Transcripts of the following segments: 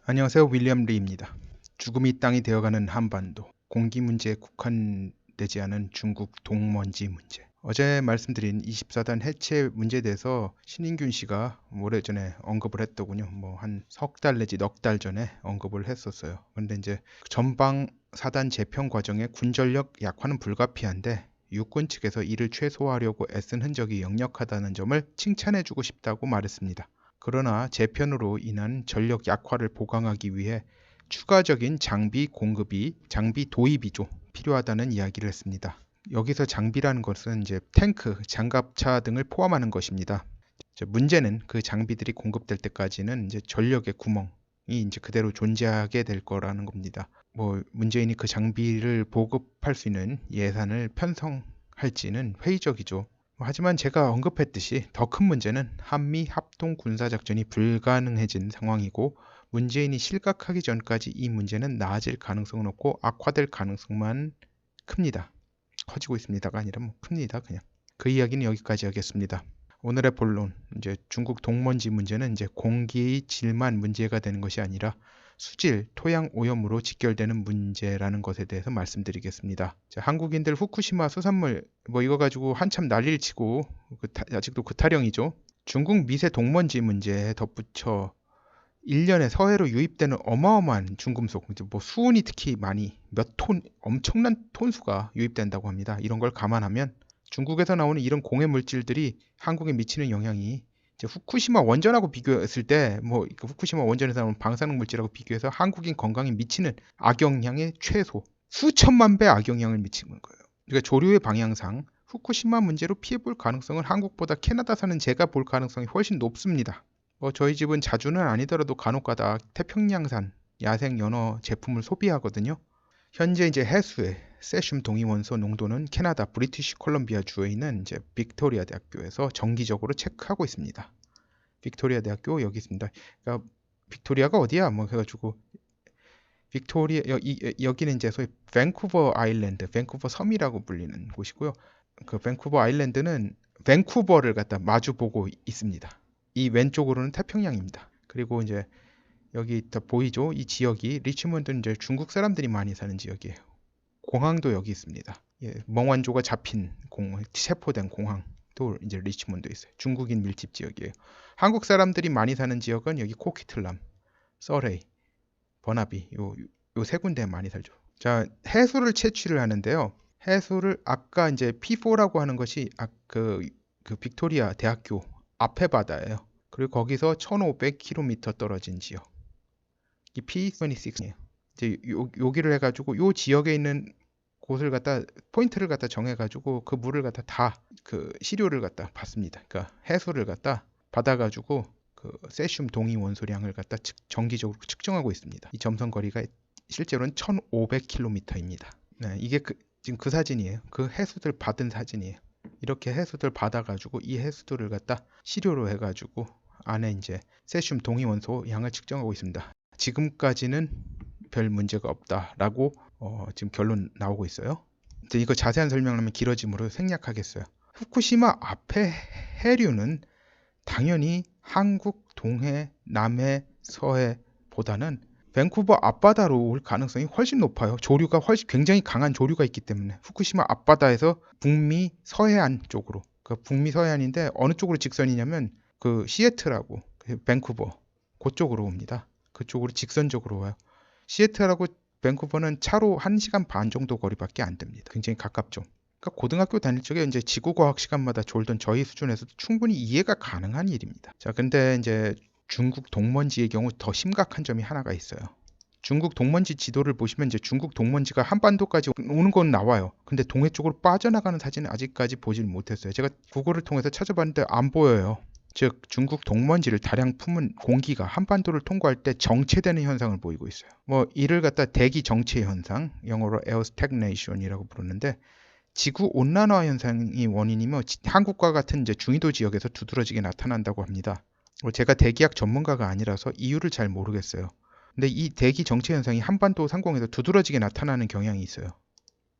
안녕하세요. 윌리엄 리입니다. 죽음이 땅이 되어가는 한반도, 공기 문제에 국한되지 않은 중국 동먼지 문제. 어제 말씀드린 24단 해체 문제에 대해서 신인균 씨가 오래전에 언급을 했더군요. 뭐 한 석 달 내지 넉 달 전에 언급을 했었어요. 근데 이제 전방 사단 재편 과정에 군전력 약화는 불가피한데 육군 측에서 이를 최소화하려고 애쓴 흔적이 역력하다는 점을 칭찬해주고 싶다고 말했습니다. 그러나 재편으로 인한 전력 약화를 보강하기 위해 추가적인 장비 도입이죠. 필요하다는 이야기를 했습니다. 여기서 장비라는 것은 이제 탱크, 장갑차 등을 포함하는 것입니다. 문제는 그 장비들이 공급될 때까지는 이제 전력의 구멍이 이제 그대로 존재하게 될 거라는 겁니다. 뭐 문재인이 그 장비를 보급할 수 있는 예산을 편성할지는 회의적이죠. 하지만 제가 언급했듯이 더 큰 문제는 한미 합동 군사작전이 불가능해진 상황이고 문재인이 실각하기 전까지 이 문제는 나아질 가능성은 없고 악화될 가능성만 큽니다. 커지고 있습니다가 아니라 뭐 큽니다. 그냥. 그 이야기는 여기까지 하겠습니다. 오늘의 본론, 이제 중국 동먼지 문제는 이제 공기의 질만 문제가 되는 것이 아니라 수질, 토양 오염으로 직결되는 문제라는 것에 대해서 말씀드리겠습니다. 자, 한국인들 후쿠시마 수산물 뭐 이거 가지고 한참 난리를 치고 아직도 그 타령이죠. 중국 미세 동먼지 문제에 덧붙여 1년에 서해로 유입되는 어마어마한 중금속, 뭐 수은이 특히 많이 몇 톤, 엄청난 톤수가 유입된다고 합니다. 이런 걸 감안하면 중국에서 나오는 이런 공해 물질들이 한국에 미치는 영향이 이제 후쿠시마 원전하고 비교했을 때, 뭐 후쿠시마 원전에서 나오는 방사능 물질하고 비교해서 한국인 건강에 미치는 악영향의 최소 수천만 배 악영향을 미치는 거예요. 그러니까 조류의 방향상 후쿠시마 문제로 피해볼 가능성은 한국보다 캐나다 사는 제가 볼 가능성이 훨씬 높습니다. 저희 집은 자주는 아니더라도 간혹가다 태평양산 야생 연어 제품을 소비하거든요. 현재 이제 해수의 세슘 동위원소 농도는 캐나다 브리티시 콜럼비아 주에 있는 이제 빅토리아 대학교에서 정기적으로 체크하고 있습니다. 빅토리아 대학교 여기 있습니다. 그러니까 빅토리아가 어디야? 뭐 해가지고 빅토리아 여기는 이제 소위 밴쿠버 아일랜드, 밴쿠버 섬이라고 불리는 곳이고요. 그 밴쿠버 아일랜드는 밴쿠버를 갖다 마주 보고 있습니다. 이 왼쪽으로는 태평양입니다. 그리고 이제 여기 다 보이죠? 이 지역이 리치몬드는 이제 중국 사람들이 많이 사는 지역이에요. 공항도 여기 있습니다. 예, 멍완조가 잡힌 체포된 공항도 이제 리치몬드에 있어요. 중국인 밀집 지역이에요. 한국 사람들이 많이 사는 지역은 여기 코키틀람, 서레이, 버나비 요 세 군데 많이 살죠. 자, 해수를 채취를 하는데요. 해수를 아까 이제 P4라고 하는 것이 그 빅토리아 대학교 앞에 바다예요. 그리고 거기서 1500km 떨어진 지역. 이 P26이에요. 이제 여기를 해가지고 요 지역에 있는 곳을 갖다 포인트를 갖다 정해가지고 그 물을 갖다 다 그 시료를 갖다 받습니다. 그러니까 해수를 갖다 받아가지고 그 세슘 동위 원소량을 갖다 정기적으로 측정하고 있습니다. 이 점선 거리가 실제로는 1,500km입니다. 네, 이게 지금 그 사진이에요. 그 해수들 받은 사진이에요. 이렇게 해수들 받아가지고 이 해수들을 갖다 시료로 해가지고 안에 이제 세슘 동위 원소 양을 측정하고 있습니다. 지금까지는 별 문제가 없다라고 지금 결론 나오고 있어요. 이거 자세한 설명하면 길어지므로 생략하겠어요. 후쿠시마 앞에 해류는 당연히 한국 동해, 남해, 서해보다는 밴쿠버 앞바다로 올 가능성이 훨씬 높아요. 조류가 굉장히 강한 조류가 있기 때문에 후쿠시마 앞바다에서 북미 서해안 쪽으로, 그 북미 서해안인데 어느 쪽으로 직선이냐면 그 시애틀하고 밴쿠버 그쪽으로 옵니다. 그쪽으로 직선적으로 와요. 시애틀하고 밴쿠버는 차로 1시간 반 정도 거리밖에 안 됩니다. 굉장히 가깝죠. 그러니까 고등학교 다닐 적에 이제 지구과학 시간마다 졸던 저희 수준에서도 충분히 이해가 가능한 일입니다. 자, 근데 이제 중국 동먼지의 경우 더 심각한 점이 하나가 있어요. 중국 동먼지 지도를 보시면 이제 중국 동먼지가 한반도까지 오는 건 나와요. 근데 동해 쪽으로 빠져나가는 사진은 아직까지 보질 못했어요. 제가 구글을 통해서 찾아봤는데 안 보여요. 즉 중국 동먼지를 다량 품은 공기가 한반도를 통과할 때 정체되는 현상을 보이고 있어요. 뭐 이를 갖다 대기 정체 현상, 영어로 air stagnation이라고 부르는데 지구 온난화 현상이 원인이며 한국과 같은 이제 중위도 지역에서 두드러지게 나타난다고 합니다. 제가 대기학 전문가가 아니라서 이유를 잘 모르겠어요. 근데 이 대기 정체 현상이 한반도 상공에서 두드러지게 나타나는 경향이 있어요.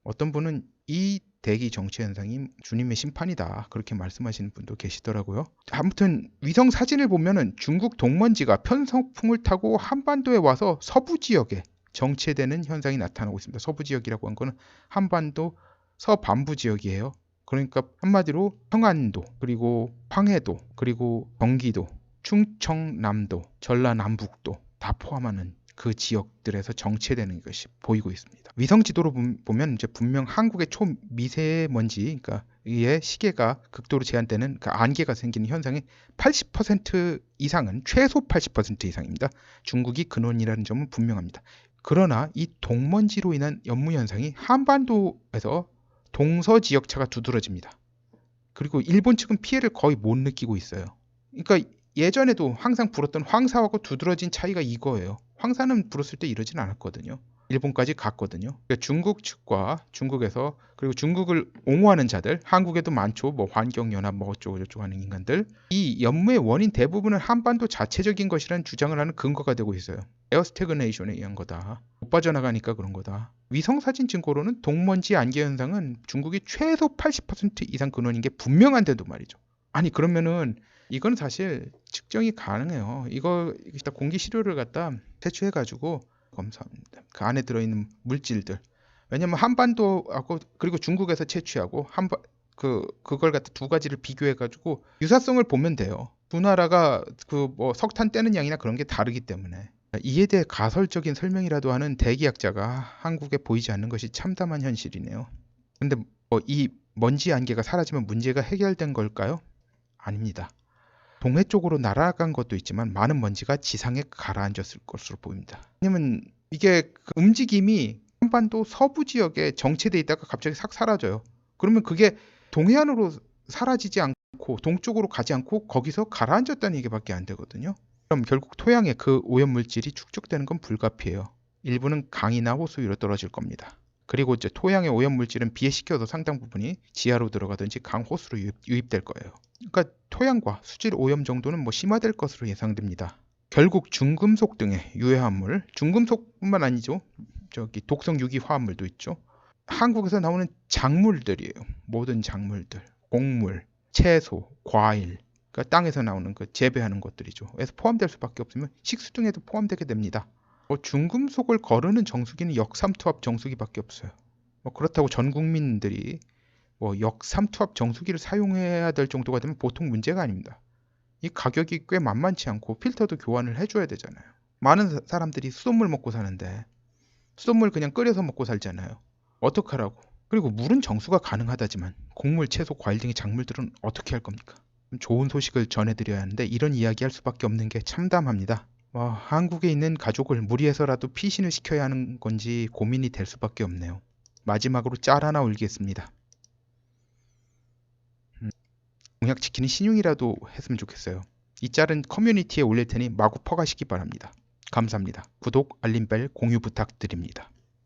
어떤 분은 이 대기 정체 현상이 주님의 심판이다. 그렇게 말씀하시는 분도 계시더라고요. 아무튼 위성 사진을 보면은 중국 동먼지가 편성풍을 타고 한반도에 와서 서부 지역에 정체되는 현상이 나타나고 있습니다. 서부 지역이라고 한 거는 한반도 서반부 지역이에요. 그러니까 한마디로 평안도, 그리고 황해도, 그리고 경기도, 충청남도, 전라남북도 다 포함하는 그 지역들에서 정체되는 것이 보이고 있습니다. 위성 지도로 보면 이제 분명 한국의 초미세먼지, 그러니까 이에 시계가 극도로 제한되는 그 안개가 생기는 현상의 80% 이상은, 최소 80% 이상입니다. 중국이 근원이라는 점은 분명합니다. 그러나 이 동먼지로 인한 연무 현상이 한반도에서 동서 지역차가 두드러집니다. 그리고 일본 측은 피해를 거의 못 느끼고 있어요. 그러니까 예전에도 항상 불었던 황사하고 두드러진 차이가 이거예요. 황사는 불었을 때 이러진 않았거든요. 일본까지 갔거든요. 그러니까 중국 측과 중국에서, 그리고 중국을 옹호하는 자들, 한국에도 많죠. 뭐 환경연합 뭐 어쩌고 저쩌고 하는 인간들. 이 연무의 원인 대부분은 한반도 자체적인 것이라는 주장을 하는 근거가 되고 있어요. 에어 스태그네이션에 의한 거다. 못 빠져나가니까 그런 거다. 위성사진 증거로는 동먼지 안개 현상은 중국이 최소 80% 이상 근원인 게 분명한데도 말이죠. 아니 그러면은 이건 사실 측정이 가능해요. 이거 공기 시료를 갖다 채취해가지고 검사합니다. 그 안에 들어있는 물질들. 왜냐면 한반도하고 그리고 중국에서 채취하고 그걸 갖다 두 가지를 비교해가지고 유사성을 보면 돼요. 두 나라가 그 뭐 석탄 떼는 양이나 그런 게 다르기 때문에. 이에 대해 가설적인 설명이라도 하는 대기학자가 한국에 보이지 않는 것이 참담한 현실이네요. 근데 뭐 이 먼지 안개가 사라지면 문제가 해결된 걸까요? 아닙니다. 동해 쪽으로 날아간 것도 있지만 많은 먼지가 지상에 가라앉았을 것으로 보입니다. 왜냐면 이게 그 움직임이 한반도 서부 지역에 정체돼 있다가 갑자기 싹 사라져요. 그러면 그게 동해안으로 사라지지 않고 동쪽으로 가지 않고 거기서 가라앉았다는 얘기밖에 안 되거든요. 그럼 결국 토양에 그 오염물질이 축적되는 건 불가피해요. 일부는 강이나 호수 위로 떨어질 겁니다. 그리고 이제 토양의 오염물질은 비해시켜서 상당 부분이 지하로 들어가든지 강, 호수로 유입될 거예요. 그러니까 토양과 수질 오염 정도는 뭐 심화될 것으로 예상됩니다. 결국 중금속 등의 유해화물, 중금속뿐만 아니죠. 저기 독성 유기 화합물도 있죠. 한국에서 나오는 작물들이에요. 모든 작물들, 곡물, 채소, 과일, 그러니까 땅에서 나오는 그 재배하는 것들이죠. 그래서 포함될 수밖에 없으면 식수 등에도 포함되게 됩니다. 중금속을 거르는 정수기는 역삼투압 정수기밖에 없어요. 그렇다고 전 국민들이 역삼투압 정수기를 사용해야 될 정도가 되면 보통 문제가 아닙니다. 이 가격이 꽤 만만치 않고 필터도 교환을 해줘야 되잖아요. 많은 사람들이 수돗물 먹고 사는데 수돗물 그냥 끓여서 먹고 살잖아요. 어떡하라고. 그리고 물은 정수가 가능하다지만 곡물, 채소, 과일 등의 작물들은 어떻게 할 겁니까? 좋은 소식을 전해드려야 하는데 이런 이야기 할 수밖에 없는 게 참담합니다. 한국에 있는 가족을 무리해서라도 피신을 시켜야 하는 건지 고민이 될 수밖에 없네요. 마지막으로 짤 하나 올리겠습니다. 공약 지키는 신용이라도 했으면 좋겠어요. 이 짤은 커뮤니티에 올릴 테니 마구 퍼가시기 바랍니다. 감사합니다. 구독, 알림벨, 공유 부탁드립니다.